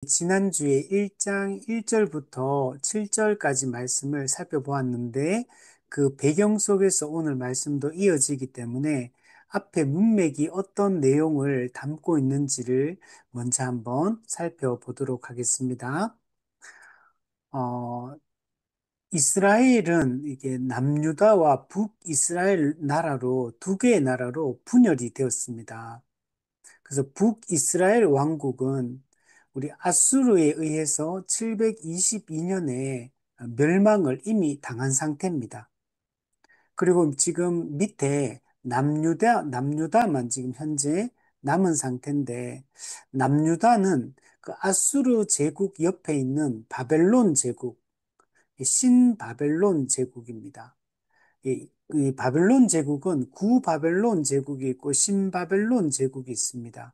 지난주에 1장 1절부터 7절까지 말씀을 살펴보았는데 그 배경 속에서 오늘 말씀도 이어지기 때문에 앞에 문맥이 어떤 내용을 담고 있는지를 먼저 한번 살펴보도록 하겠습니다. 어, 이스라엘은 이게 남유다와 북이스라엘 나라로 두 개의 나라로 분열이 되었습니다. 그래서 북이스라엘 왕국은 우리 아수르에 의해서 722년에 멸망을 이미 당한 상태입니다. 그리고 지금 밑에 남유다만 지금 현재 남은 상태인데, 남유다는 그 아수르 제국 옆에 있는 바벨론 제국, 신바벨론 제국입니다. 이 바벨론 제국은 구바벨론 제국이 있고 신바벨론 제국이 있습니다.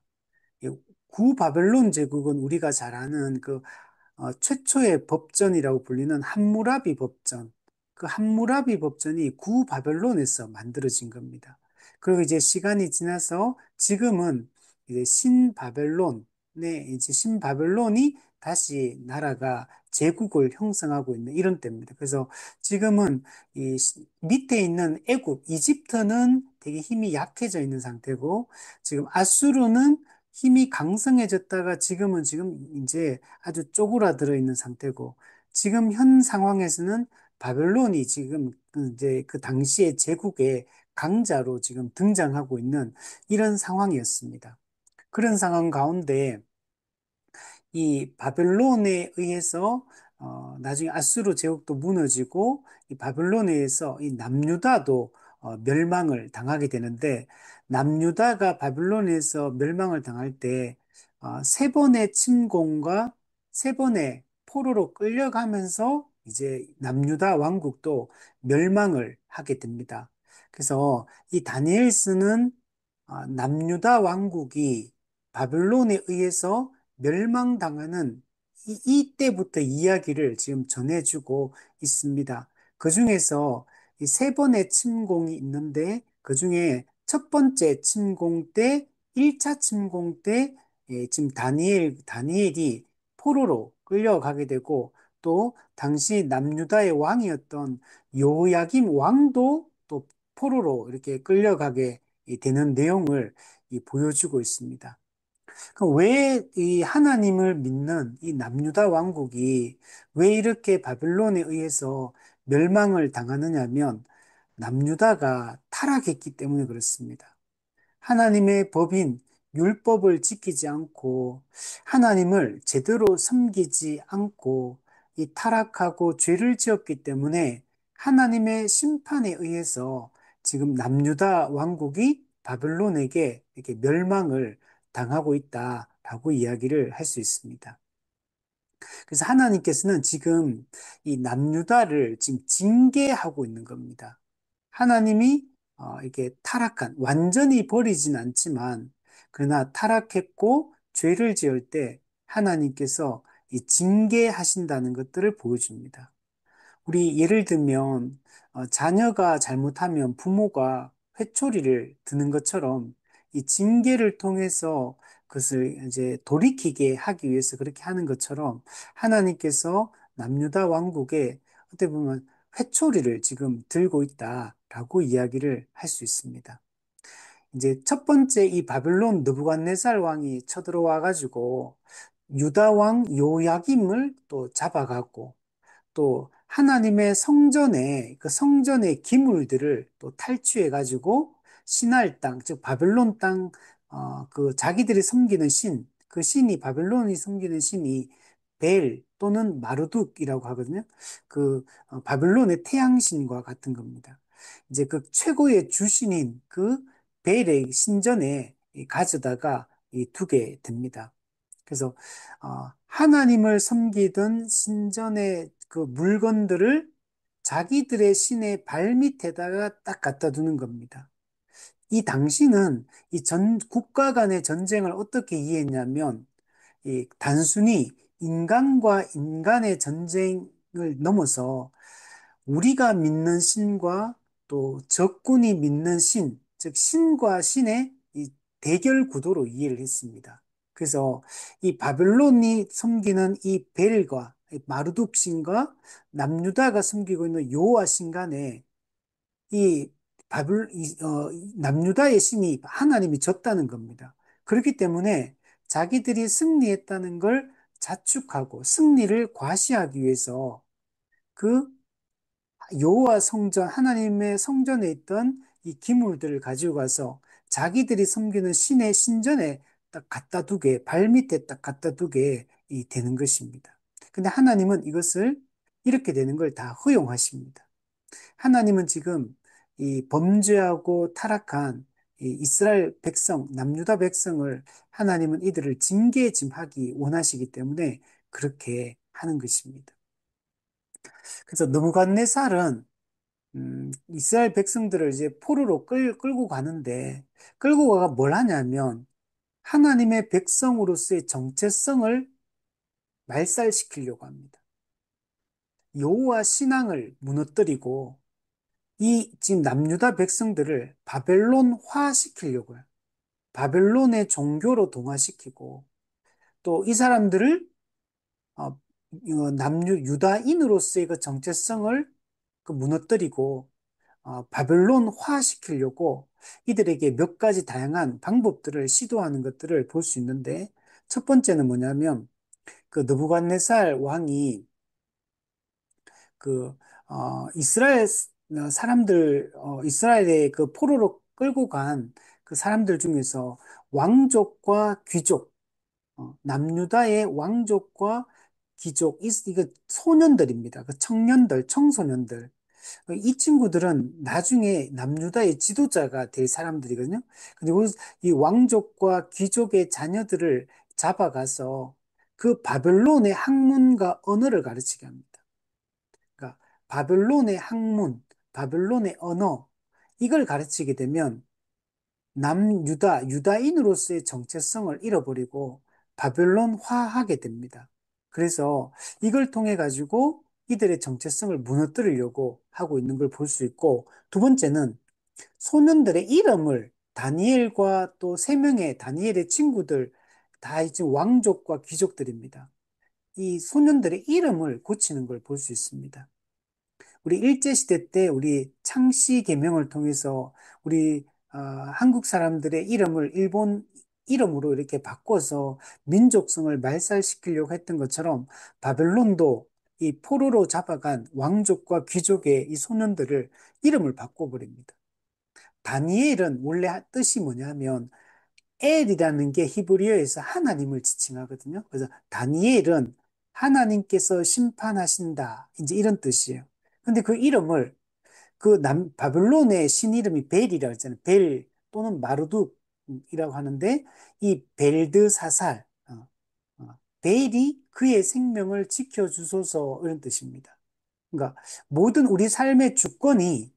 이 구바벨론 제국은 우리가 잘 아는 최초의 법전이라고 불리는 함무라비 법전. 그 함무라비 법전이 구바벨론에서 만들어진 겁니다. 그리고 이제 시간이 지나서 지금은 이제 신바벨론이 다시 나라가 제국을 형성하고 있는 이런 때입니다. 그래서 지금은 밑에 있는 애굽, 이집트는 되게 힘이 약해져 있는 상태고 지금 아수르는 힘이 강성해졌다가 지금 이제 아주 쪼그라들어 있는 상태고 지금 현 상황에서는 바벨론이 지금 이제 그 당시의 제국의 강자로 지금 등장하고 있는 이런 상황이었습니다. 그런 상황 가운데 이 바벨론에 의해서 나중에 아수르 제국도 무너지고 이 바벨론에 의해서 이 남유다도 멸망을 당하게 되는데 남유다가 바벨론에서 멸망을 당할 때 세 번의 침공과 세 번의 포로로 끌려가면서 이제 남유다 왕국도 멸망을 하게 됩니다. 그래서 이 다니엘서는 남유다 왕국이 바벨론에 의해서 멸망당하는 이때부터 이야기를 지금 전해주고 있습니다. 그 중에서 이 세 번의 침공이 있는데 그 중에 첫 번째 침공 때, 1차 침공 때 지금 다니엘이 포로로 끌려가게 되고 또 당시 남유다의 왕이었던 요야김 왕도 또 포로로 이렇게 끌려가게 되는 내용을 보여주고 있습니다. 왜 이 하나님을 믿는 이 남유다 왕국이 왜 이렇게 바벨론에 의해서 멸망을 당하느냐면 남유다가 타락했기 때문에 그렇습니다. 하나님의 법인 율법을 지키지 않고 하나님을 제대로 섬기지 않고 이 타락하고 죄를 지었기 때문에 하나님의 심판에 의해서 지금 남유다 왕국이 바벨론에게 이렇게 멸망을 당하고 있다라고 이야기를 할 수 있습니다. 그래서 하나님께서는 지금 이 남유다를 지금 징계하고 있는 겁니다. 하나님이 이게 완전히 버리진 않지만 그러나 타락했고 죄를 지을 때 하나님께서 이 징계하신다는 것들을 보여줍니다. 우리 예를 들면 자녀가 잘못하면 부모가 회초리를 드는 것처럼 이 징계를 통해서 그것을 이제 돌이키게 하기 위해서 그렇게 하는 것처럼 하나님께서 남유다 왕국에 어떻게 보면 회초리를 지금 들고 있다라고 이야기를 할 수 있습니다. 이제 첫 번째 이 바벨론 느부갓네살 왕이 쳐들어와 가지고 유다 왕 요야김을 또 잡아가고 또 하나님의 그 성전의 기물들을 또 탈취해가지고 신할 땅, 즉 바벨론 땅, 그 자기들이 섬기는 그 신이 바벨론이 섬기는 신이 벨 또는 마르둑이라고 하거든요. 바벨론의 태양신과 같은 겁니다. 이제 그 최고의 주신인 그 벨의 신전에 가져다가 두게 됩니다. 그래서 하나님을 섬기던 신전의 그 물건들을 자기들의 신의 발밑에다가 딱 갖다 두는 겁니다. 이 당시는 국가 간의 전쟁을 어떻게 이해했냐면, 단순히 인간과 인간의 전쟁을 넘어서 우리가 믿는 신과 또 적군이 믿는 신, 즉 신과 신의 이 대결 구도로 이해를 했습니다. 그래서 이 바벨론이 섬기는 이 벨과 이 마르둑 신과 남유다가 섬기고 있는 여호와 신 간에 이 남유다의 신이 하나님이 졌다는 겁니다. 그렇기 때문에 자기들이 승리했다는 걸 자축하고 승리를 과시하기 위해서 그 여호와 성전, 하나님의 성전에 있던 이 기물들을 가지고 가서 자기들이 섬기는 신의 신전에 딱 갖다 두게, 발밑에 딱 갖다 두게 되는 것입니다. 근데 하나님은 이것을 이렇게 되는 걸 다 허용하십니다. 하나님은 지금 이 범죄하고 타락한 이 이스라엘 백성, 남유다 백성을 하나님은 이들을 징계짐하기 원하시기 때문에 그렇게 하는 것입니다. 그래서 느부갓네살은 이스라엘 백성들을 이제 포로로 끌고 가는데 끌고 가가 뭘 하냐면 하나님의 백성으로서의 정체성을 말살시키려고 합니다. 여호와 신앙을 무너뜨리고 이 지금 남유다 백성들을 바벨론화 시키려고요. 바벨론의 종교로 동화시키고 또 이 사람들을 어, 유다인으로서의 그 정체성을 그 무너뜨리고 바벨론화 시키려고 이들에게 몇 가지 다양한 방법들을 시도하는 것들을 볼 수 있는데 첫 번째는 뭐냐면 그 느부갓네살 왕이 그 이스라엘 사람들 이스라엘의 그 포로로 끌고 간 그 사람들 중에서 왕족과 귀족 남유다의 왕족과 귀족 이거 소년들입니다. 그 청년들 청소년들 이 친구들은 나중에 남유다의 지도자가 될 사람들이거든요. 그리고 이 왕족과 귀족의 자녀들을 잡아가서 그 바벨론의 학문과 언어를 가르치게 합니다. 그러니까 바벨론의 학문, 바벨론의 언어, 이걸 가르치게 되면 유다인으로서의 정체성을 잃어버리고 바벨론화하게 됩니다. 그래서 이걸 통해 가지고 이들의 정체성을 무너뜨리려고 하고 있는 걸 볼 수 있고, 두 번째는 소년들의 이름을 다니엘과 또 세 명의 다니엘의 친구들, 다 이제 왕족과 귀족들입니다. 이 소년들의 이름을 고치는 걸 볼 수 있습니다. 우리 일제시대 때 우리 창씨 개명을 통해서 우리 한국 사람들의 이름을 일본 이름으로 이렇게 바꿔서 민족성을 말살시키려고 했던 것처럼 바벨론도 이 포로로 잡아간 왕족과 귀족의 이 소년들을 이름을 바꿔버립니다. 다니엘은 원래 뜻이 뭐냐면 엘이라는 게 히브리어에서 하나님을 지칭하거든요. 그래서 다니엘은 하나님께서 심판하신다. 이제 이런 뜻이에요. 근데 그 이름을 바벨론의 신 이름이 벨이라고 했잖아요. 벨 또는 마르둑이라고 하는데 이 벨드사살, 벨이 그의 생명을 지켜주소서 이런 뜻입니다. 그러니까 모든 우리 삶의 주권이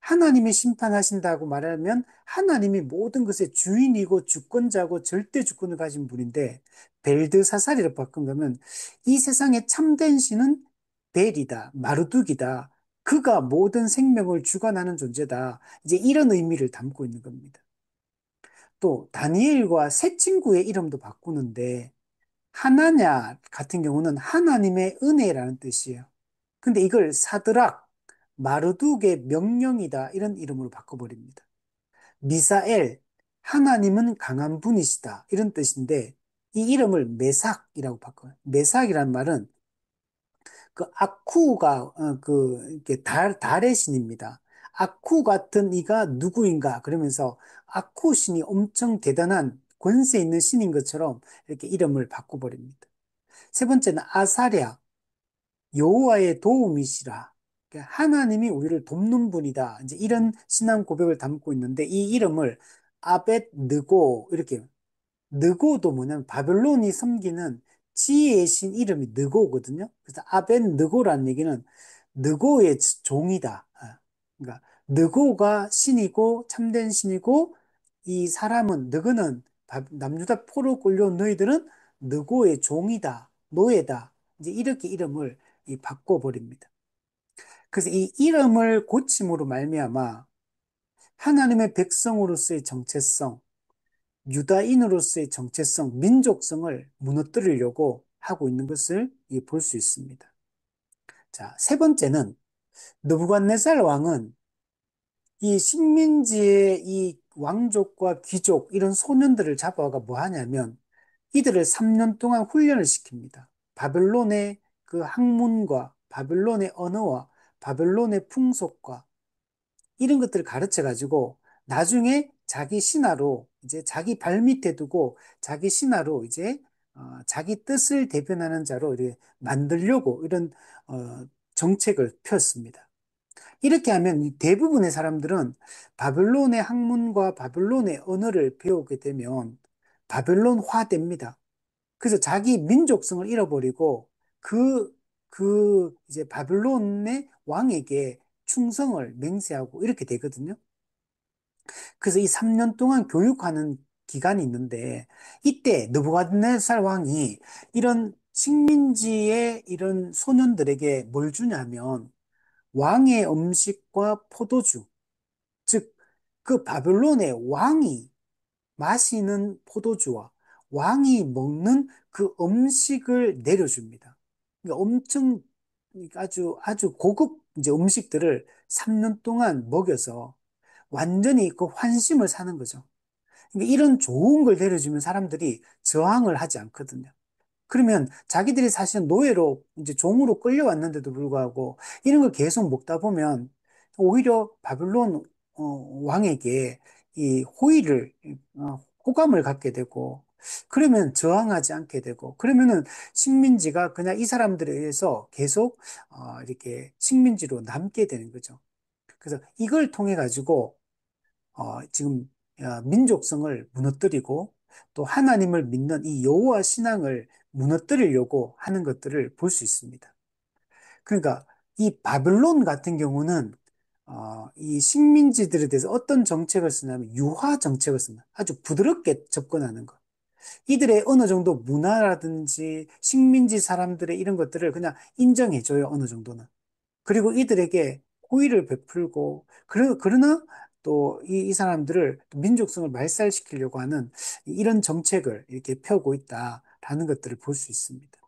하나님이 심판하신다고 말하면 하나님이 모든 것의 주인이고 주권자고 절대 주권을 가진 분인데 벨드사살이라고 바꾼 거면 이 세상에 참된 신은 벨이다, 마르둑이다. 그가 모든 생명을 주관하는 존재다. 이제 이런 의미를 담고 있는 겁니다. 또 다니엘과 새 친구의 이름도 바꾸는데 하나냐 같은 경우는 하나님의 은혜라는 뜻이에요. 근데 이걸 사드락, 마르둑의 명령이다 이런 이름으로 바꿔버립니다. 미사엘, 하나님은 강한 분이시다 이런 뜻인데 이 이름을 메삭이라고 바꿔요. 메삭이란 말은 그 아쿠가 이렇게 달의 신입니다. 아쿠 같은 이가 누구인가 그러면서 아쿠 신이 엄청 대단한 권세 있는 신인 것처럼 이렇게 이름을 바꿔버립니다. 세 번째는 아사랴, 여호와의 도움이시라. 그러니까 하나님이 우리를 돕는 분이다. 이제 이런 신앙 고백을 담고 있는데 이 이름을 아벳 느고 이렇게 느고도 뭐냐면 바벨론이 섬기는 지혜의 신 이름이 느고거든요. 그래서 아벳 느고라는 얘기는 느고의 종이다. 그러니까 느고가 신이고 참된 신이고 이 사람은 느그는 남유다 포로 끌려온 너희들은 느고의 종이다. 노예다. 이제 이렇게 이름을 바꿔버립니다. 그래서 이 이름을 고침으로 말미암아 하나님의 백성으로서의 정체성, 유다인으로서의 정체성, 민족성을 무너뜨리려고 하고 있는 것을 볼 수 있습니다. 자, 세 번째는 느부갓네살 왕은 이 식민지의 이 왕족과 귀족 이런 소년들을 잡아가 뭐 하냐면 이들을 3년 동안 훈련을 시킵니다. 바벨론의 그 학문과 바벨론의 언어와 바벨론의 풍속과 이런 것들을 가르쳐 가지고 나중에 자기 신하로 이제 자기 발 밑에 두고 자기 신하로 이제 자기 뜻을 대변하는 자로 이렇게 만들려고 이런 정책을 폈습니다. 이렇게 하면 대부분의 사람들은 바벨론의 학문과 바벨론의 언어를 배우게 되면 바벨론화됩니다. 그래서 자기 민족성을 잃어버리고 이제 바벨론의 왕에게 충성을 맹세하고 이렇게 되거든요. 그래서 이 3년 동안 교육하는 기간이 있는데 이때 느부갓네살 왕이 이런 식민지의 이런 소년들에게 뭘 주냐면 왕의 음식과 포도주, 즉 그 바벨론의 왕이 마시는 포도주와 왕이 먹는 그 음식을 내려줍니다. 그러니까 엄청 아주 고급 이제 음식들을 3년 동안 먹여서 완전히 그 환심을 사는 거죠. 그러니까 이런 좋은 걸 내려주면 사람들이 저항을 하지 않거든요. 그러면 자기들이 사실 노예로 이제 종으로 끌려왔는데도 불구하고 이런 걸 계속 먹다 보면 오히려 바벨론 왕에게 이 호감을 갖게 되고 그러면 저항하지 않게 되고 그러면은 식민지가 그냥 이 사람들에 의해서 계속 이렇게 식민지로 남게 되는 거죠. 그래서 이걸 통해 가지고 지금 민족성을 무너뜨리고 또 하나님을 믿는 이 여호와 신앙을 무너뜨리려고 하는 것들을 볼 수 있습니다. 그러니까 이 바벨론 같은 경우는 이 식민지들에 대해서 어떤 정책을 쓰냐면 유화 정책을 씁니다. 아주 부드럽게 접근하는 것. 이들의 어느 정도 문화라든지 식민지 사람들의 이런 것들을 그냥 인정해줘요, 어느 정도는. 그리고 이들에게 호의를 베풀고, 그러나 또 이 사람들을 민족성을 말살시키려고 하는 이런 정책을 이렇게 펴고 있다라는 것들을 볼 수 있습니다.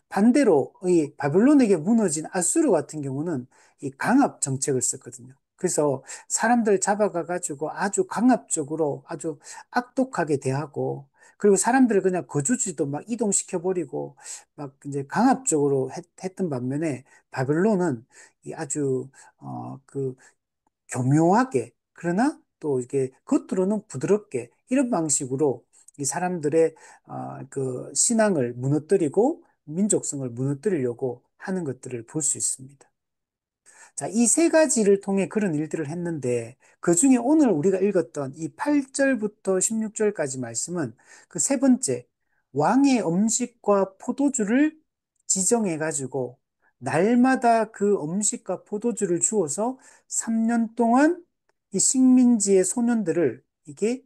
반대로 이 바벨론에게 무너진 아수르 같은 경우는 이 강압 정책을 썼거든요. 그래서 사람들 잡아가 가지고 아주 강압적으로 아주 악독하게 대하고 그리고 사람들을 그냥 거주지도 막 이동시켜 버리고 막 이제 강압적으로 했던 반면에 바벨론은 이 아주 그 교묘하게 그러나 또 이게 겉으로는 부드럽게 이런 방식으로 이 사람들의 그 신앙을 무너뜨리고 민족성을 무너뜨리려고 하는 것들을 볼 수 있습니다. 자, 이 세 가지를 통해 그런 일들을 했는데 그 중에 오늘 우리가 읽었던 이 8절부터 16절까지 말씀은 그 세 번째 왕의 음식과 포도주를 지정해 가지고 날마다 그 음식과 포도주를 주어서 3년 동안 이 식민지의 소년들을 이게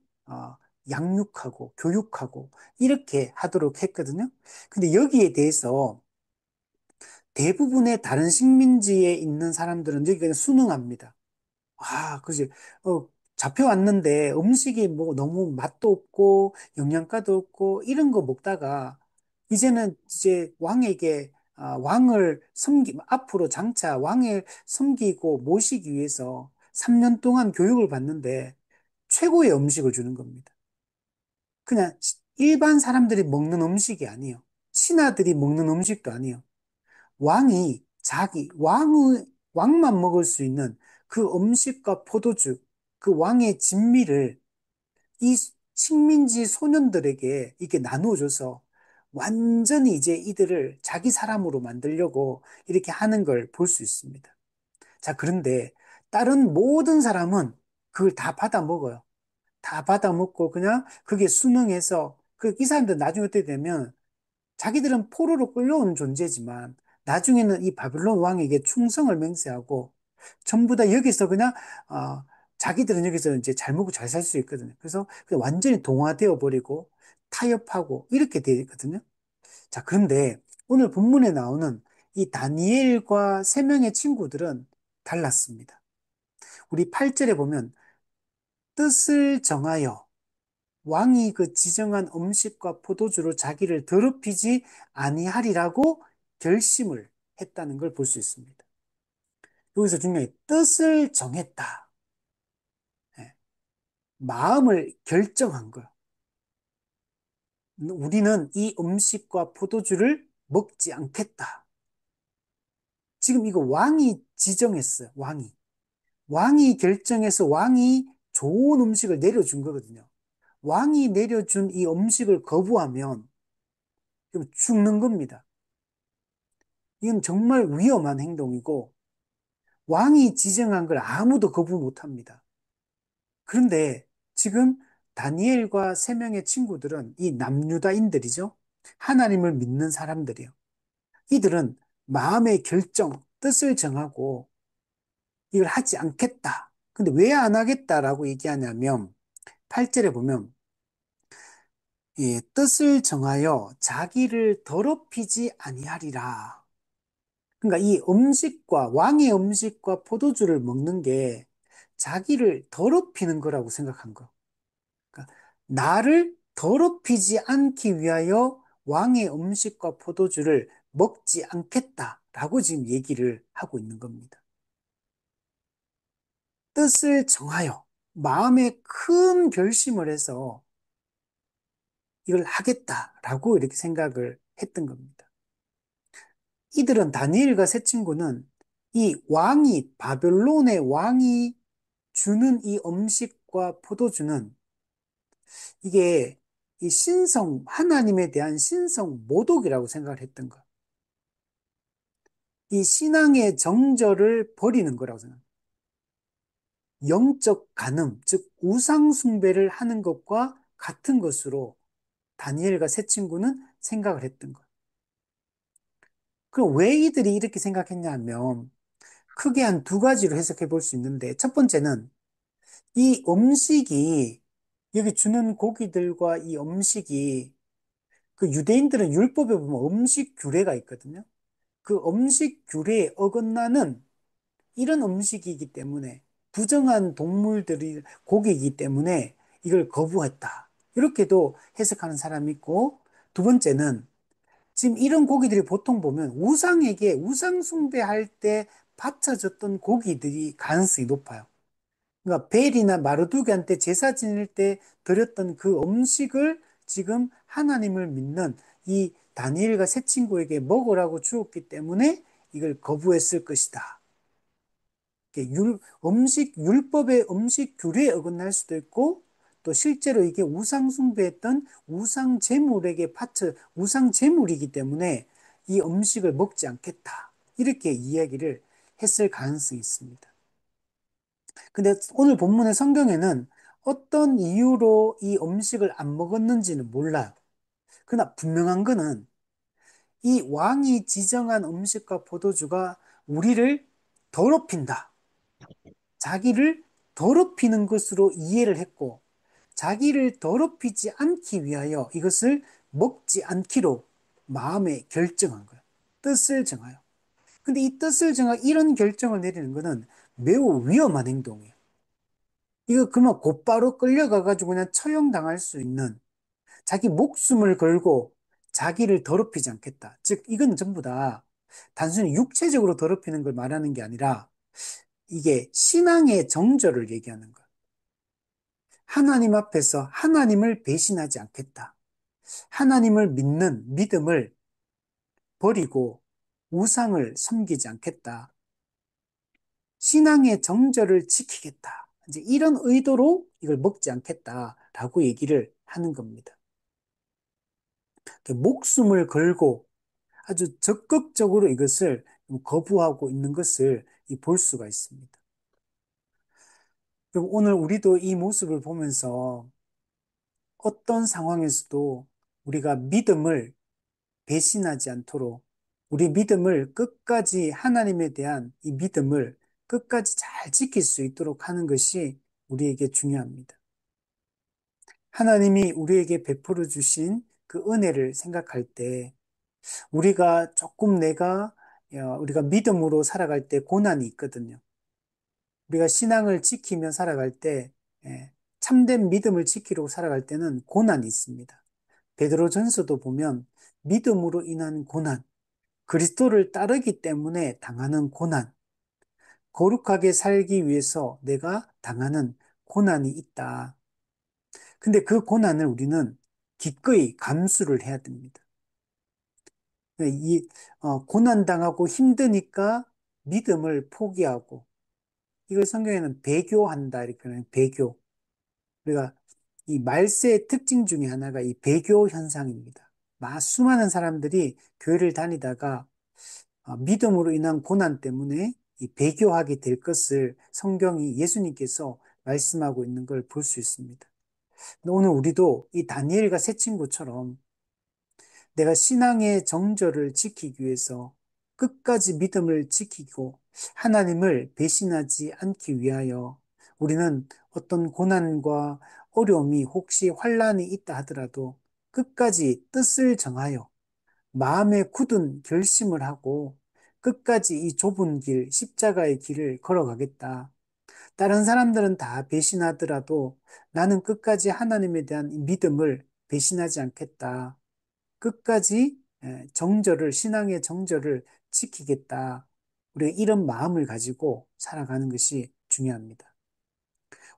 양육하고 교육하고 이렇게 하도록 했거든요. 근데 여기에 대해서 대부분의 다른 식민지에 있는 사람들은 여기 그냥 순응합니다. 그지. 잡혀왔는데 음식이 뭐 너무 맛도 없고 영양가도 없고 이런 거 먹다가 이제는 이제 왕을 앞으로 장차 왕을 섬기고 모시기 위해서 3년 동안 교육을 받는데 최고의 음식을 주는 겁니다. 그냥 일반 사람들이 먹는 음식이 아니에요. 신하들이 먹는 음식도 아니에요. 왕만 먹을 수 있는 그 음식과 포도주, 그 왕의 진미를 이 식민지 소년들에게 이렇게 나누어줘서 완전히 이제 이들을 자기 사람으로 만들려고 이렇게 하는 걸 볼 수 있습니다. 자, 그런데 다른 모든 사람은 그걸 다 받아 먹어요. 다 받아 먹고 그냥 그게 순응해서 이 사람들 나중에 어떻게 되면 자기들은 포로로 끌려온 존재지만 나중에는 이 바벨론 왕에게 충성을 맹세하고 전부 다 여기서 그냥 자기들은 여기서 이제 잘 먹고 잘 살 수 있거든요. 그래서 그냥 완전히 동화되어 버리고 타협하고 이렇게 되거든요. 자, 그런데 오늘 본문에 나오는 이 다니엘과 세 명의 친구들은 달랐습니다. 우리 8절에 보면 뜻을 정하여 왕이 그 지정한 음식과 포도주로 자기를 더럽히지 아니하리라고 결심을 했다는 걸 볼 수 있습니다. 여기서 중요한 게 뜻을 정했다. 예, 마음을 결정한 거예요. 우리는 이 음식과 포도주를 먹지 않겠다. 지금 이거 왕이 지정했어요. 왕이. 왕이 결정해서 왕이 좋은 음식을 내려준 거거든요. 왕이 내려준 이 음식을 거부하면 이거 죽는 겁니다. 이건 정말 위험한 행동이고 왕이 지정한 걸 아무도 거부 못 합니다. 그런데 지금 다니엘과 세 명의 친구들은 이 남유다인들이죠. 하나님을 믿는 사람들이요. 이들은 마음의 결정, 뜻을 정하고 이걸 하지 않겠다. 근데 왜 안 하겠다라고 얘기하냐면 8절에 보면 이 뜻을 정하여 자기를 더럽히지 아니하리라. 그러니까 이 음식과 왕의 음식과 포도주를 먹는 게 자기를 더럽히는 거라고 생각한 거. 그러니까 나를 더럽히지 않기 위하여 왕의 음식과 포도주를 먹지 않겠다라고 지금 얘기를 하고 있는 겁니다. 뜻을 정하여 마음에 큰 결심을 해서 이걸 하겠다라고 이렇게 생각을 했던 겁니다. 이들은 다니엘과 세 친구는 이 왕이 바벨론의 왕이 주는 이 음식과 포도주는 이게 이 신성 하나님에 대한 신성 모독이라고 생각을 했던 거예요. 이 신앙의 정절을 버리는 거라고 생각합니다. 영적 간음, 즉 우상 숭배를 하는 것과 같은 것으로 다니엘과 세 친구는 생각을 했던 거예요. 그럼 왜 이들이 이렇게 생각했냐면 크게 한 두 가지로 해석해 볼 수 있는데 첫 번째는 이 음식이 여기 주는 고기들과 이 음식이 그 유대인들은 율법에 보면 음식 규례가 있거든요. 그 음식 규례에 어긋나는 이런 음식이기 때문에 부정한 동물들이 고기이기 때문에 이걸 거부했다. 이렇게도 해석하는 사람이 있고 두 번째는 지금 이런 고기들이 보통 보면 우상에게 우상 숭배할 때 바쳐졌던 고기들이 가능성이 높아요. 그러니까 벨이나 마르두기한테 제사 지낼 때 드렸던 그 음식을 지금 하나님을 믿는 이 다니엘과 세 친구에게 먹으라고 주었기 때문에 이걸 거부했을 것이다. 음식, 율법의 음식 규례에 어긋날 수도 있고, 또 실제로 이게 우상 숭배했던 우상 제물에게 우상 제물이기 때문에 이 음식을 먹지 않겠다. 이렇게 이야기를 했을 가능성이 있습니다. 근데 오늘 본문의 성경에는 어떤 이유로 이 음식을 안 먹었는지는 몰라요. 그러나 분명한 거는 이 왕이 지정한 음식과 포도주가 우리를 더럽힌다. 자기를 더럽히는 것으로 이해를 했고, 자기를 더럽히지 않기 위하여 이것을 먹지 않기로 마음에 결정한 거예요. 뜻을 정하여. 근데 이 뜻을 정하, 이런 결정을 내리는 것은 매우 위험한 행동이에요. 이거 그러면 곧바로 끌려가가지고 그냥 처형당할 수 있는 자기 목숨을 걸고 자기를 더럽히지 않겠다. 즉, 이건 전부 다 단순히 육체적으로 더럽히는 걸 말하는 게 아니라 이게 신앙의 정절을 얘기하는 거예요. 하나님 앞에서 하나님을 배신하지 않겠다. 하나님을 믿는 믿음을 버리고 우상을 섬기지 않겠다. 신앙의 정절을 지키겠다. 이제 이런 의도로 이걸 먹지 않겠다라고 얘기를 하는 겁니다. 목숨을 걸고 아주 적극적으로 이것을 거부하고 있는 것을 볼 수가 있습니다. 그리고 오늘 우리도 이 모습을 보면서 어떤 상황에서도 우리가 믿음을 배신하지 않도록 우리 믿음을 끝까지 하나님에 대한 이 믿음을 끝까지 잘 지킬 수 있도록 하는 것이 우리에게 중요합니다. 하나님이 우리에게 베풀어 주신 그 은혜를 생각할 때 우리가 조금 우리가 믿음으로 살아갈 때 고난이 있거든요. 우리가 신앙을 지키며 살아갈 때 예, 참된 믿음을 지키려고 살아갈 때는 고난이 있습니다. 베드로전서도 보면 믿음으로 인한 고난, 그리스도를 따르기 때문에 당하는 고난, 거룩하게 살기 위해서 내가 당하는 고난이 있다. 근데 그 고난을 우리는 기꺼이 감수를 해야 됩니다. 이 고난당하고 힘드니까 믿음을 포기하고 이걸 성경에는 배교한다 이렇게 하는 배교. 우리가 이 말세의 특징 중에 하나가 이 배교 현상입니다. 수많은 사람들이 교회를 다니다가 믿음으로 인한 고난 때문에 이 배교하게 될 것을 성경이 예수님께서 말씀하고 있는 걸 볼 수 있습니다. 오늘 우리도 이 다니엘과 새 친구처럼 내가 신앙의 정절을 지키기 위해서 끝까지 믿음을 지키고 하나님을 배신하지 않기 위하여 우리는 어떤 고난과 어려움이 혹시 환란이 있다 하더라도 끝까지 뜻을 정하여 마음에 굳은 결심을 하고 끝까지 이 좁은 길, 십자가의 길을 걸어가겠다. 다른 사람들은 다 배신하더라도 나는 끝까지 하나님에 대한 이 믿음을 배신하지 않겠다. 끝까지 정절을, 신앙의 정절을 지키겠다. 우리가 이런 마음을 가지고 살아가는 것이 중요합니다.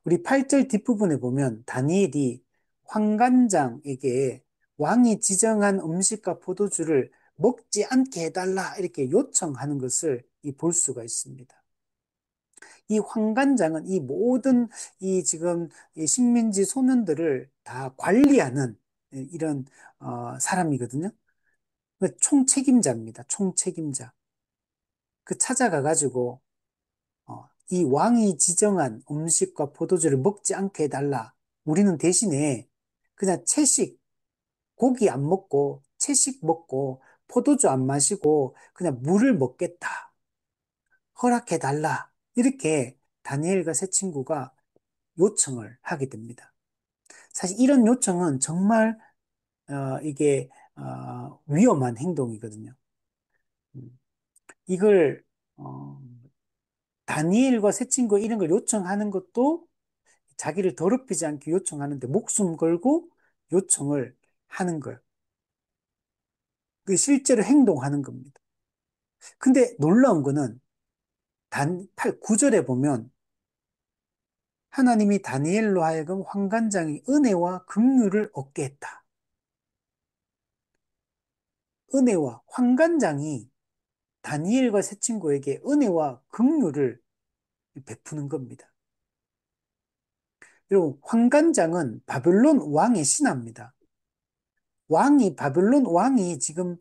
우리 8절 뒷부분에 보면 다니엘이 황관장에게 왕이 지정한 음식과 포도주를 먹지 않게 해달라 이렇게 요청하는 것을 볼 수가 있습니다. 이 황관장은 이 모든 이 지금 이 식민지 소년들을 다 관리하는 이런 사람이거든요. 총책임자입니다. 총책임자. 그 찾아가가지고 이 왕이 지정한 음식과 포도주를 먹지 않게 해달라. 우리는 대신에 그냥 채식, 고기 안 먹고 채식 먹고 포도주 안 마시고 그냥 물을 먹겠다. 허락해달라. 이렇게 다니엘과 세 친구가 요청을 하게 됩니다. 사실 이런 요청은 정말 이게 위험한 행동이거든요. 음, 이걸 다니엘과 새 친구 이런 걸 요청하는 것도 자기를 더럽히지 않게 요청하는데 목숨 걸고 요청을 하는 거예요. 그 실제로 행동하는 겁니다. 근데 놀라운 거는 9절에 보면 하나님이 다니엘로 하여금 환관장이 은혜와 긍휼을 얻게 했다. 은혜와 환관장이 다니엘과 새 친구에게 은혜와 긍휼을 베푸는 겁니다. 여러분, 환관장은 바벨론 왕의 신하입니다. 바벨론 왕이 지금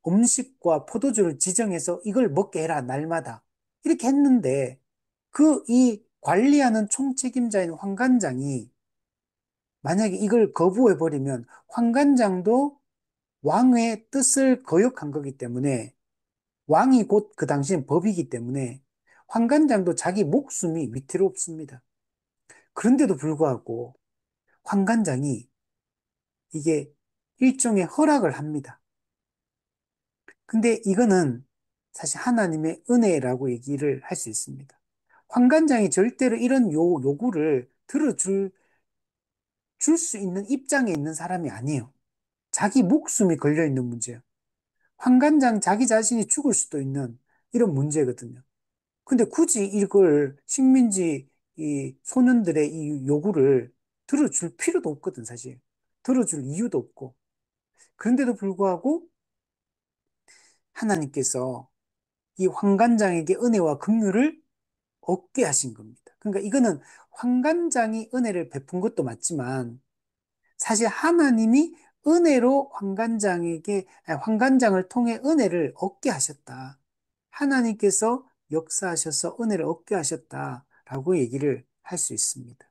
음식과 포도주를 지정해서 이걸 먹게 해라, 날마다. 이렇게 했는데, 이 관리하는 총책임자인 환관장이 만약에 이걸 거부해버리면 환관장도 왕의 뜻을 거역한 거기 때문에 왕이 곧 그 당시엔 법이기 때문에 환관장도 자기 목숨이 위태롭습니다. 그런데도 불구하고 환관장이 이게 일종의 허락을 합니다. 근데 이거는 사실 하나님의 은혜라고 얘기를 할 수 있습니다. 환관장이 절대로 이런 요구를 줄 수 있는 입장에 있는 사람이 아니에요. 자기 목숨이 걸려 있는 문제예요. 환관장 자기 자신이 죽을 수도 있는 이런 문제거든요. 근데 굳이 이걸 식민지 이 소년들의 이 요구를 들어줄 필요도 없거든, 사실. 들어줄 이유도 없고. 그런데도 불구하고 하나님께서 이 환관장에게 은혜와 긍휼을 얻게 하신 겁니다. 그러니까 이거는 환관장이 은혜를 베푼 것도 맞지만 사실 하나님이 은혜로 환관장을 통해 은혜를 얻게 하셨다. 하나님께서 역사하셔서 은혜를 얻게 하셨다라고 얘기를 할 수 있습니다.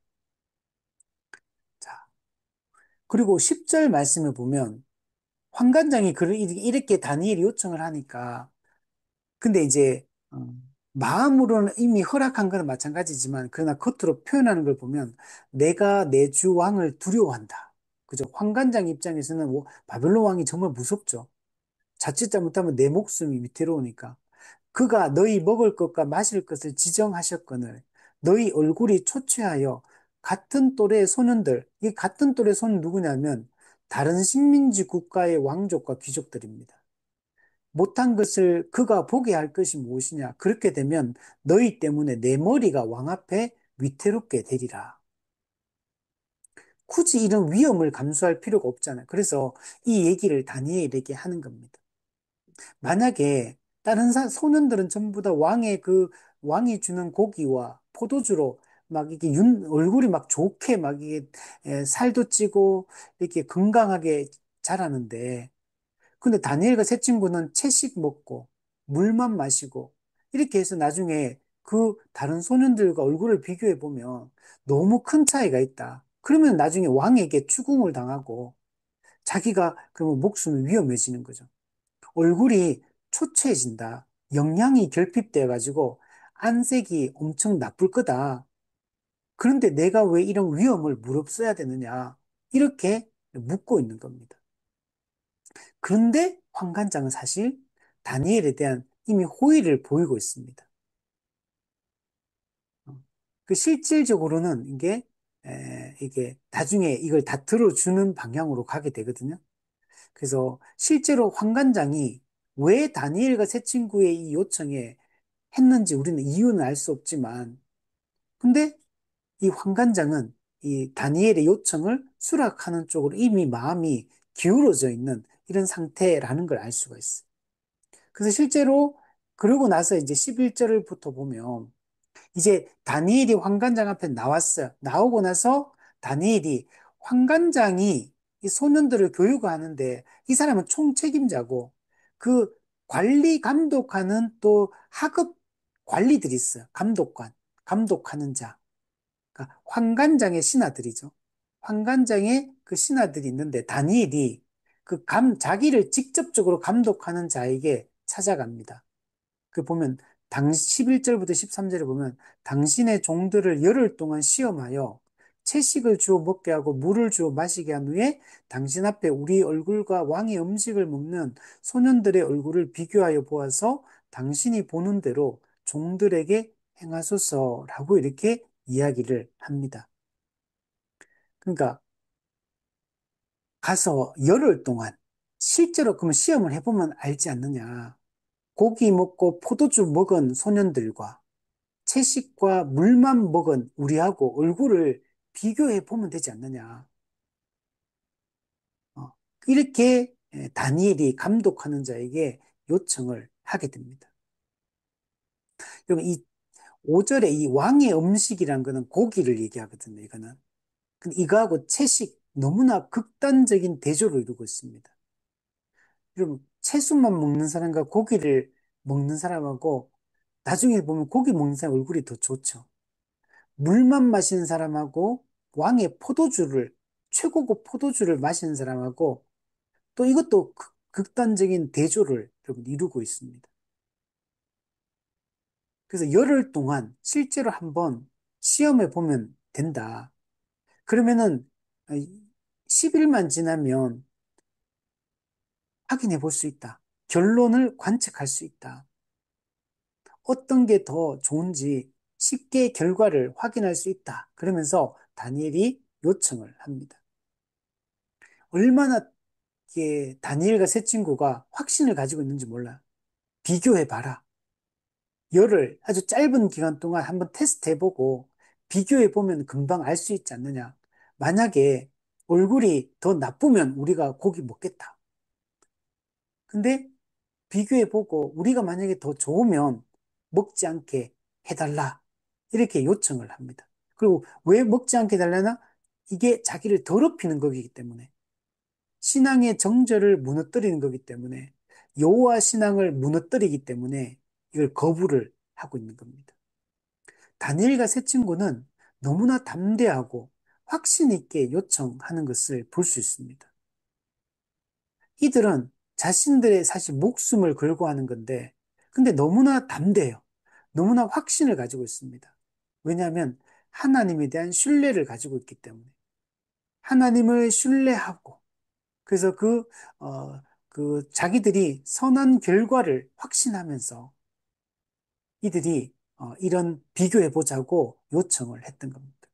자, 그리고 10절 말씀을 보면 환관장이 이렇게 다니엘이 요청을 하니까 근데 이제 마음으로는 이미 허락한 거는 마찬가지지만 그러나 겉으로 표현하는 걸 보면 내가 내 주 왕을 두려워한다. 그죠? 환관장 입장에서는 바벨론 왕이 정말 무섭죠. 자칫 잘못하면 내 목숨이 위태로우니까. 그가 너희 먹을 것과 마실 것을 지정하셨거늘 너희 얼굴이 초췌하여 같은 또래의 소년들, 이 같은 또래 소년 누구냐면 다른 식민지 국가의 왕족과 귀족들입니다. 못한 것을 그가 보게 할 것이 무엇이냐? 그렇게 되면 너희 때문에 내 머리가 왕 앞에 위태롭게 되리라. 굳이 이런 위험을 감수할 필요가 없잖아요. 그래서 이 얘기를 다니엘에게 하는 겁니다. 만약에 다른 소년들은 전부 다 왕이 주는 고기와 포도주로 막 이게 얼굴이 막 좋게 막 이게 살도 찌고 이렇게 건강하게 자라는데 근데 다니엘과 세 친구는 채식 먹고 물만 마시고 이렇게 해서 나중에 그 다른 소년들과 얼굴을 비교해 보면 너무 큰 차이가 있다. 그러면 나중에 왕에게 추궁을 당하고 자기가 그러면 목숨이 위험해지는 거죠. 얼굴이 초췌해진다. 영양이 결핍돼 가지고 안색이 엄청 나쁠 거다. 그런데 내가 왜 이런 위험을 무릅써야 되느냐? 이렇게 묻고 있는 겁니다. 그런데 환관장은 사실 다니엘에 대한 이미 호의를 보이고 있습니다. 그 실질적으로는 이게 나중에 이걸 다 들어주는 방향으로 가게 되거든요. 그래서 실제로 환관장이 왜 다니엘과 세 친구의 이 요청에 했는지 우리는 이유는 알 수 없지만, 근데 이 환관장은 이 다니엘의 요청을 수락하는 쪽으로 이미 마음이 기울어져 있는 이런 상태라는 걸 알 수가 있어요. 그래서 실제로 그러고 나서 이제 11절부터 보면 이제 다니엘이 환관장 앞에 나왔어요. 나오고 나서 다니엘이 환관장이 이 소년들을 교육하는데 이 사람은 총책임자고 그 관리 감독하는 또 하급 관리들이 있어요. 감독하는 자. 그러니까 환관장의 신하들이죠. 환관장의 그 신하들이 있는데 다니엘이 자기를 직접적으로 감독하는 자에게 찾아갑니다. 그 보면 11절부터 13절에 보면 당신의 종들을 열흘 동안 시험하여 채식을 주어 먹게 하고 물을 주어 마시게 한 후에 당신 앞에 우리 얼굴과 왕의 음식을 먹는 소년들의 얼굴을 비교하여 보아서 당신이 보는 대로 종들에게 행하소서라고 이렇게 이야기를 합니다. 그러니까 가서 열흘 동안 실제로 그러면 시험을 해보면 알지 않느냐. 고기 먹고 포도주 먹은 소년들과 채식과 물만 먹은 우리하고 얼굴을 비교해 보면 되지 않느냐. 어, 이렇게 다니엘이 감독하는 자에게 요청을 하게 됩니다. 여러분, 이 5절에 이 왕의 음식이란 거는 고기를 얘기하거든요, 이거는. 근데 이거하고 채식, 너무나 극단적인 대조를 이루고 있습니다. 여러분, 채소만 먹는 사람과 고기를 먹는 사람하고 나중에 보면 고기 먹는 사람 얼굴이 더 좋죠. 물만 마시는 사람하고 왕의 최고급 포도주를 마시는 사람하고 또 이것도 극단적인 대조를 여러분 이루고 있습니다. 그래서 열흘 동안 실제로 한번 시험해 보면 된다. 그러면은 10일만 지나면 확인해 볼 수 있다. 결론을 관측할 수 있다. 어떤 게 더 좋은지 쉽게 결과를 확인할 수 있다. 그러면서 다니엘이 요청을 합니다. 얼마나 이게 다니엘과 세 친구가 확신을 가지고 있는지 몰라요. 비교해봐라. 열흘 아주 짧은 기간 동안 한번 테스트해보고 비교해보면 금방 알 수 있지 않느냐. 만약에 얼굴이 더 나쁘면 우리가 고기 먹겠다. 근데 비교해보고 우리가 만약에 더 좋으면 먹지 않게 해달라. 이렇게 요청을 합니다. 그리고 왜 먹지 않게 해달라나? 이게 자기를 더럽히는 거기 때문에. 신앙의 정절을 무너뜨리는 거기 때문에 여호와 신앙을 무너뜨리기 때문에 이걸 거부를 하고 있는 겁니다. 다니엘과 세 친구는 너무나 담대하고 확신 있게 요청하는 것을 볼 수 있습니다. 이들은 자신들의 사실 목숨을 걸고 하는 건데 근데 너무나 담대해요. 너무나 확신을 가지고 있습니다. 왜냐하면 하나님에 대한 신뢰를 가지고 있기 때문에 하나님을 신뢰하고 그래서 자기들이 선한 결과를 확신하면서 이들이 이런 비교해보자고 요청을 했던 겁니다.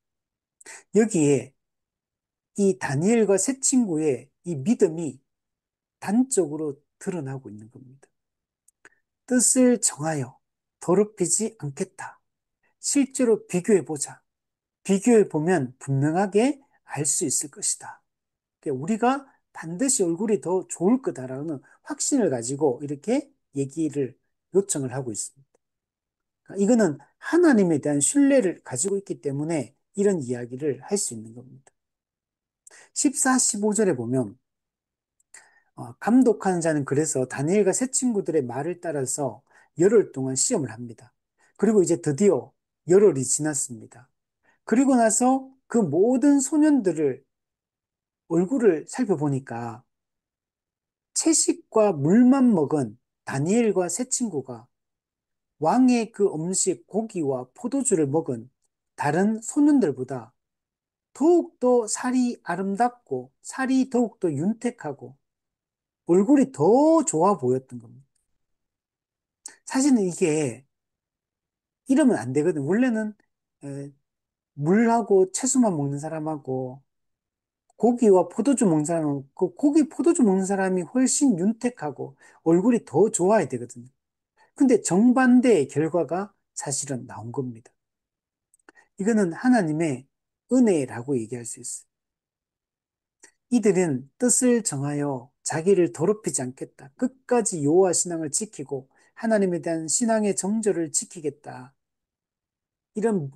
여기에 이 다니엘과 세 친구의 이 믿음이 단적으로 드러나고 있는 겁니다. 뜻을 정하여 더럽히지 않겠다. 실제로 비교해보자. 비교해보면 분명하게 알 수 있을 것이다. 그러니까 우리가 반드시 얼굴이 더 좋을 거다라는 확신을 가지고 이렇게 얘기를 요청을 하고 있습니다. 그러니까 이거는 하나님에 대한 신뢰를 가지고 있기 때문에 이런 이야기를 할 수 있는 겁니다. 14, 15절에 보면 감독하는 자는 그래서 다니엘과 세 친구들의 말을 따라서 열흘 동안 시험을 합니다. 그리고 이제 드디어 열흘이 지났습니다. 그리고 나서 그 모든 소년들을 얼굴을 살펴보니까 채식과 물만 먹은 다니엘과 세 친구가 왕의 그 음식 고기와 포도주를 먹은 다른 소년들보다 더욱더 살이 아름답고 살이 더욱더 윤택하고 얼굴이 더 좋아 보였던 겁니다. 사실은 이게 이러면 안 되거든. 원래는 에, 물하고 채소만 먹는 사람하고 고기와 포도주 먹는 사람은 그 고기, 포도주 먹는 사람이 훨씬 윤택하고 얼굴이 더 좋아야 되거든요. 근데 정반대의 결과가 사실은 나온 겁니다. 이거는 하나님의 은혜라고 얘기할 수 있어요. 이들은 뜻을 정하여 자기를 더럽히지 않겠다. 끝까지 여호와 신앙을 지키고 하나님에 대한 신앙의 정절을 지키겠다. 이런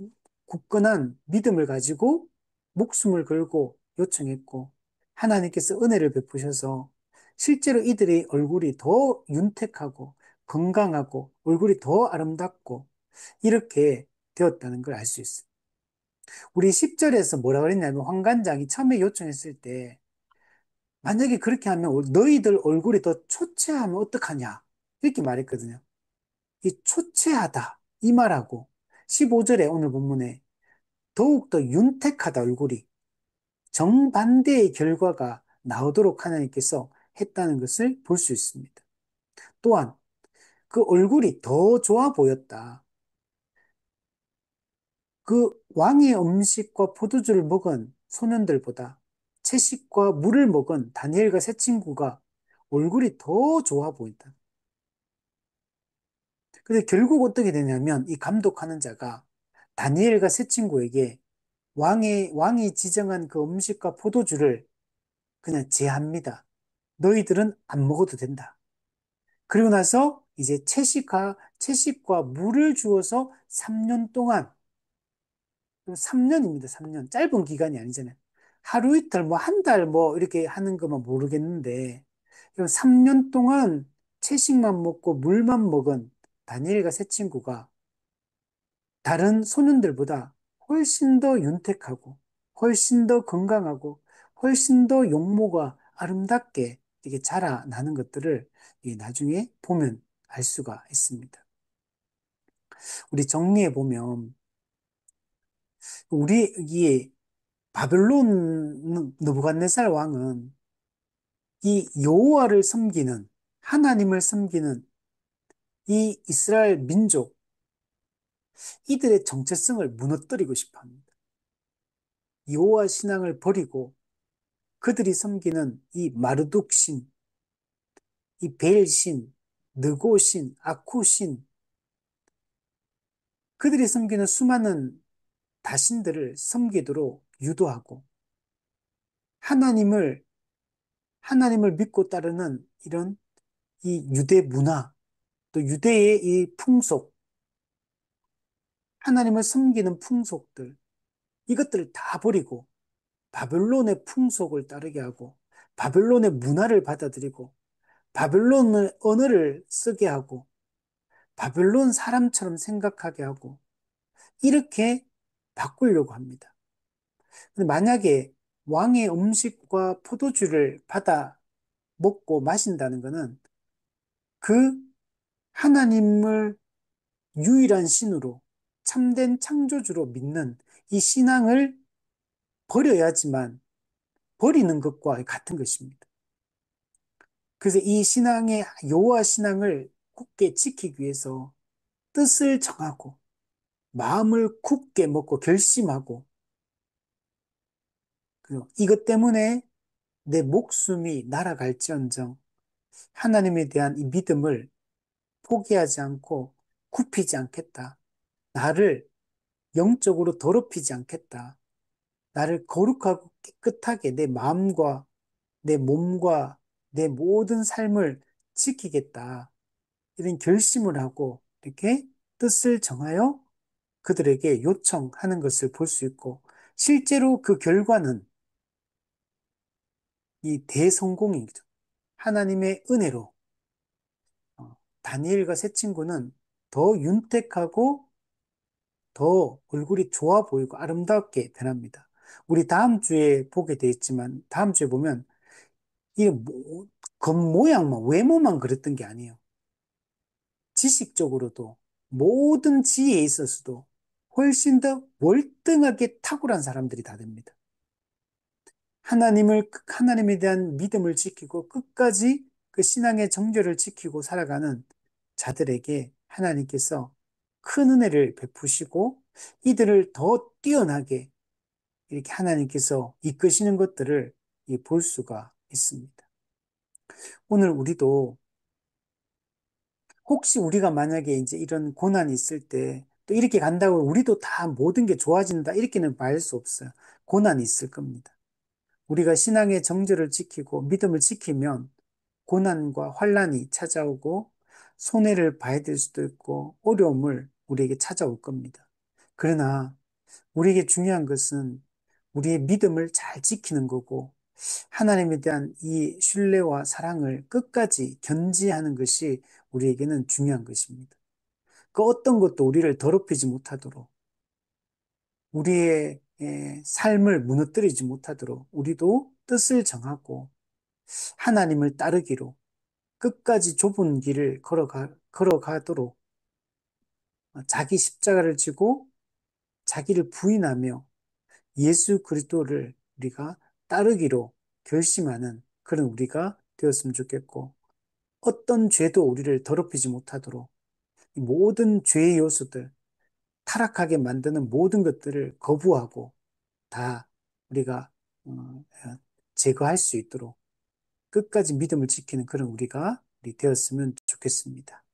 굳건한 믿음을 가지고 목숨을 걸고 요청했고 하나님께서 은혜를 베푸셔서 실제로 이들의 얼굴이 더 윤택하고 건강하고 얼굴이 더 아름답고 이렇게 되었다는 걸 알 수 있어요. 우리 10절에서 뭐라 그랬냐면 환관장이 처음에 요청했을 때 만약에 그렇게 하면 너희들 얼굴이 더 초췌하면 어떡하냐 이렇게 말했거든요. 이 초췌하다 이 말하고 15절에 오늘 본문에 더욱더 윤택하다 얼굴이 정반대의 결과가 나오도록 하나님께서 했다는 것을 볼 수 있습니다. 또한 그 얼굴이 더 좋아 보였다. 그 왕의 음식과 포도주를 먹은 소년들보다 채식과 물을 먹은 다니엘과 세 친구가 얼굴이 더 좋아 보인다. 그래서 결국 어떻게 되냐면 이 감독하는 자가 다니엘과 세 친구에게 왕이 지정한 그 음식과 포도주를 그냥 제합니다. 너희들은 안 먹어도 된다. 그리고 나서 이제 채식과 물을 주어서 3년 동안, 3년입니다, 3년. 짧은 기간이 아니잖아요. 하루 이틀, 뭐 한 달, 뭐 이렇게 하는 것만 모르겠는데, 3년 동안 채식만 먹고 물만 먹은 다니엘과 세 친구가 다른 소년들보다 훨씬 더 윤택하고, 훨씬 더 건강하고, 훨씬 더 용모가 아름답게 이게 자라나는 것들을 나중에 보면 알 수가 있습니다. 우리 정리해 보면, 우리 이 바벨론 느부갓네살 왕은 이 여호와를 섬기는 하나님을 섬기는 이 이스라엘 민족 이들의 정체성을 무너뜨리고 싶어 합니다. 여호와 신앙을 버리고 그들이 섬기는 이 마르둑 신, 이 벨 신, 느고 신, 아쿠 신, 그들이 섬기는 수많은 다신들을 섬기도록 유도하고 하나님을 하나님을 믿고 따르는 이런 이 유대 문화, 또 유대의 이 풍속, 하나님을 섬기는 풍속들, 이것들을 다 버리고 바벨론의 풍속을 따르게 하고 바벨론의 문화를 받아들이고 바벨론의 언어를 쓰게 하고 바벨론 사람처럼 생각하게 하고 이렇게 바꾸려고 합니다. 근데 만약에 왕의 음식과 포도주를 받아 먹고 마신다는 것은 그 하나님을 유일한 신으로 참된 창조주로 믿는 이 신앙을 버려야지만 버리는 것과 같은 것입니다. 그래서 이 신앙의 여호와 신앙을 굳게 지키기 위해서 뜻을 정하고 마음을 굳게 먹고 결심하고 그리고 이것 때문에 내 목숨이 날아갈지언정 하나님에 대한 이 믿음을 포기하지 않고 굽히지 않겠다. 나를 영적으로 더럽히지 않겠다. 나를 거룩하고 깨끗하게 내 마음과 내 몸과 내 모든 삶을 지키겠다. 이런 결심을 하고 이렇게 뜻을 정하여 그들에게 요청하는 것을 볼 수 있고, 실제로 그 결과는 이 대성공이죠. 하나님의 은혜로 다니엘과 세 친구는 더 윤택하고 더 얼굴이 좋아 보이고 아름답게 변합니다. 우리 다음 주에 보게 돼 있지만 다음 주에 보면 이게 겉모양만 외모만 그랬던 게 아니에요. 지식적으로도 모든 지혜에 있어서도 훨씬 더 월등하게 탁월한 사람들이 다 됩니다. 하나님에 대한 믿음을 지키고 끝까지 그 신앙의 정절을 지키고 살아가는 자들에게 하나님께서 큰 은혜를 베푸시고 이들을 더 뛰어나게 이렇게 하나님께서 이끄시는 것들을 볼 수가 있습니다. 오늘 우리도 혹시 우리가 만약에 이제 이런 고난이 있을 때 또 이렇게 간다고 우리도 다 모든 게 좋아진다 이렇게는 말할 수 없어요. 고난이 있을 겁니다. 우리가 신앙의 정절을 지키고 믿음을 지키면 고난과 환란이 찾아오고 손해를 봐야 될 수도 있고 어려움을 우리에게 찾아올 겁니다. 그러나 우리에게 중요한 것은 우리의 믿음을 잘 지키는 거고 하나님에 대한 이 신뢰와 사랑을 끝까지 견지하는 것이 우리에게는 중요한 것입니다. 그 어떤 것도 우리를 더럽히지 못하도록 우리의 삶을 무너뜨리지 못하도록 우리도 뜻을 정하고 하나님을 따르기로 끝까지 좁은 길을 걸어가도록 자기 십자가를 지고 자기를 부인하며 예수 그리스도를 우리가 따르기로 결심하는 그런 우리가 되었으면 좋겠고 어떤 죄도 우리를 더럽히지 못하도록 이 모든 죄의 요소들, 타락하게 만드는 모든 것들을 거부하고 다 우리가 제거할 수 있도록 끝까지 믿음을 지키는 그런 우리 되었으면 좋겠습니다.